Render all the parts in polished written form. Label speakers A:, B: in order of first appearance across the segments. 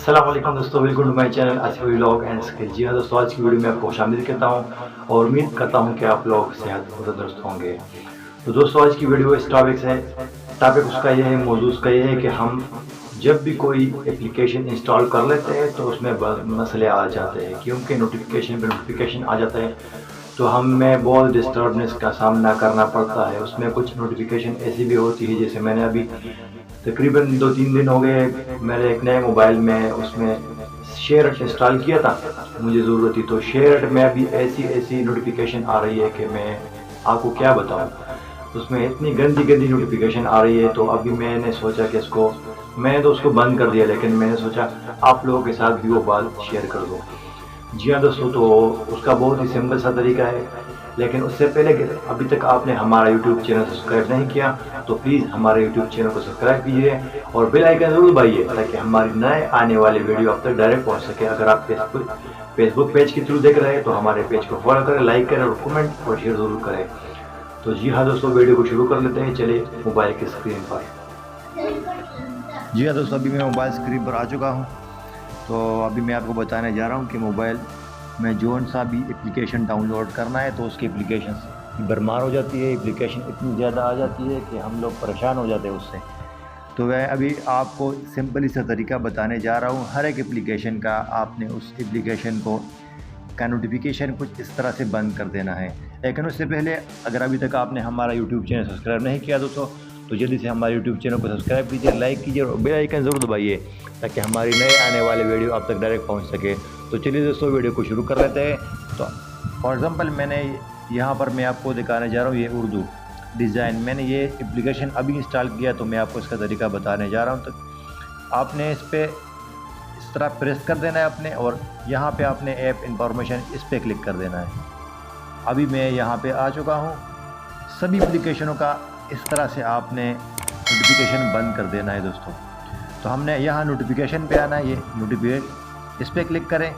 A: अस्सलाम वालेकुम दोस्तों, welcome to my channel Asif vlog and skill. जी हाँ दोस्तों, आज की वीडियो में आपको खुशामदीद कहता हूँ और उम्मीद करता हूँ कि आप लोग सेहत और तंदुरुस्त होंगे। तो दोस्तों, आज की वीडियो इस टॉपिक उसका ये है, मौजूद उसका ये है कि हम जब भी कोई एप्लीकेशन इंस्टॉल कर लेते हैं तो उसमें मसले आ जाते हैं, क्योंकि नोटिफिकेशन आ जाता है तो हमें बहुत डिस्टर्बनेस का सामना करना पड़ता है। उसमें कुछ नोटिफिकेशन ऐसी भी होती है, जैसे मैंने अभी तकरीबन 2-3 दिन हो गए मेरे एक नए मोबाइल में उसमें शेयर इंस्टॉल किया था, मुझे ज़रूरत थी। तो शेयर में अभी ऐसी नोटिफिकेशन आ रही है कि मैं आपको क्या बताऊं। उसमें इतनी गंदी गंदी नोटिफिकेशन आ रही है, तो अभी मैंने सोचा कि मैंने तो उसको बंद कर दिया, लेकिन मैंने सोचा आप लोगों के साथ भी वो बात शेयर कर दूँ। जी हाँ दोस्तों, तो उसका बहुत ही सिंपल सा तरीका है, लेकिन उससे पहले अभी तक आपने हमारा यूट्यूब चैनल सब्सक्राइब नहीं किया तो प्लीज़ हमारे यूट्यूब चैनल को सब्सक्राइब कीजिए और बेल आइकन ज़रूर दबाइए, ताकि हमारी नए आने वाले वीडियो आप तक डायरेक्ट पहुंच सके। अगर आप फेसबुक पेज के थ्रू देख रहे हैं तो हमारे पेज को फॉलो करें, लाइक करें और कमेंट और शेयर ज़रूर करें। तो जी हाँ दोस्तों, वीडियो को शुरू कर लेते हैं। चलिए मोबाइल की स्क्रीन पर। जी हाँ दोस्तों, अभी मैं मोबाइल स्क्रीन पर आ चुका हूँ। तो अभी मैं आपको बताने जा रहा हूँ कि मोबाइल में जोन सा भी एप्लीकेशन डाउनलोड करना है तो उसकी एप्लीकेशन की भरमार हो जाती है। एप्लीकेशन इतनी ज़्यादा आ जाती है कि हम लोग परेशान हो जाते हैं उससे। तो मैं अभी आपको सिंपल सा तरीका बताने जा रहा हूँ। हर एक एप्लीकेशन का आपने उस एप्लीकेशन का नोटिफिकेशन कुछ इस तरह से बंद कर देना है। लेकिन उससे पहले अगर अभी तक आपने हमारा यूट्यूब चैनल सब्सक्राइब नहीं किया दोस्तों, तो जल्दी से हमारे यूट्यूब चैनल को सब्सक्राइब कीजिए, लाइक कीजिए और बेल आइकन ज़रूर दबाइए, ताकि हमारी नए आने वाले वीडियो आप तक डायरेक्ट पहुंच सके। तो चलिए दोस्तों, वीडियो को शुरू कर लेते हैं। तो फॉर एग्ज़ाम्पल मैंने यहाँ पर मैं आपको दिखाने जा रहा हूँ ये उर्दू डिज़ाइन। मैंने ये एप्लीकेशन अभी इंस्टॉल किया तो मैं आपको इसका तरीका बताने जा रहा हूँ। तो आपने इस पर इस तरह प्रेस कर देना है अपने, और यहाँ पे आपने ऐप इंफॉर्मेशन इस पर क्लिक कर देना है। अभी मैं यहाँ पे आ चुका हूँ। सभी एप्लीकेशनों का इस तरह से आपने नोटिफिकेशन बंद कर देना है दोस्तों। तो हमने यहाँ नोटिफिकेशन पे आना है, ये नोटिफिकेशन इस पर क्लिक करें,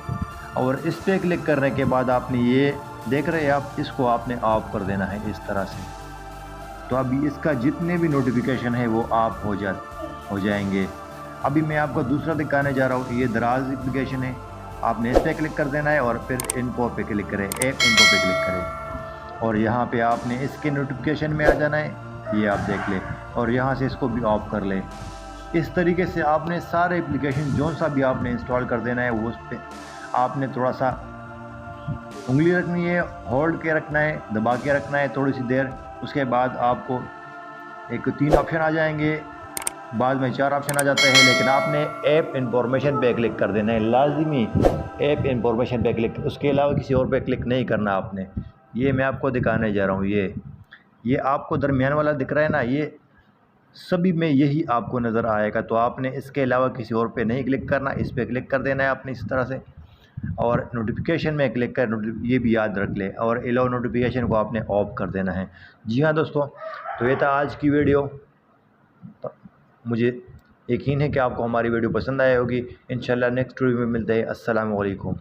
A: और इस पर क्लिक करने के बाद आपने ये देख रहे हैं आप, इसको आपने ऑफ कर देना है इस तरह से। तो अभी इसका जितने भी नोटिफिकेशन है वो ऑफ हो जाएंगे। अभी मैं आपको दूसरा दिखाने जा रहा हूँ। ये दराज एप्लीकेशन है, आपने इस पर क्लिक कर देना है और फिर इनको पे क्लिक करें, ऐप इनको पे क्लिक करें, और यहाँ पे आपने इसके नोटिफिकेशन में आ जाना है, ये आप देख लें, और यहाँ से इसको भी ऑफ कर लें। इस तरीके से आपने सारे एप्लीकेशन जो सा भी आपने इंस्टॉल कर देना है वो उस पर आपने थोड़ा सा उंगली रखनी है, होल्ड के रखना है, दबा के रखना है थोड़ी सी देर। उसके बाद आपको 3 ऑप्शन आ जाएंगे, बाद में 4 ऑप्शन आ जाते हैं, लेकिन आपने ऐप इंफॉर्मेशन पे क्लिक कर देना है, लाजमी ऐप इंफॉर्मेशन पे क्लिक, उसके अलावा किसी और पे क्लिक नहीं करना आपने। ये मैं आपको दिखाने जा रहा हूँ। ये आपको दरमियान वाला दिख रहा है ना, ये सभी में यही आपको नज़र आएगा। तो आपने इसके अलावा किसी और पे नहीं क्लिक करना, इस पर क्लिक कर देना है आपने इस तरह से, और नोटिफिकेशन में क्लिक कर, ये भी याद रख ले, और अलाउ नोटिफिकेशन को आपने ऑफ कर देना है। जी हाँ दोस्तों, तो ये था आज की वीडियो। मुझे यकीन है कि आपको हमारी वीडियो पसंद आई होगी। इंशाल्लाह नेक्स्ट वीडियो में मिलते हैं। अस्सलाम वालेकुम।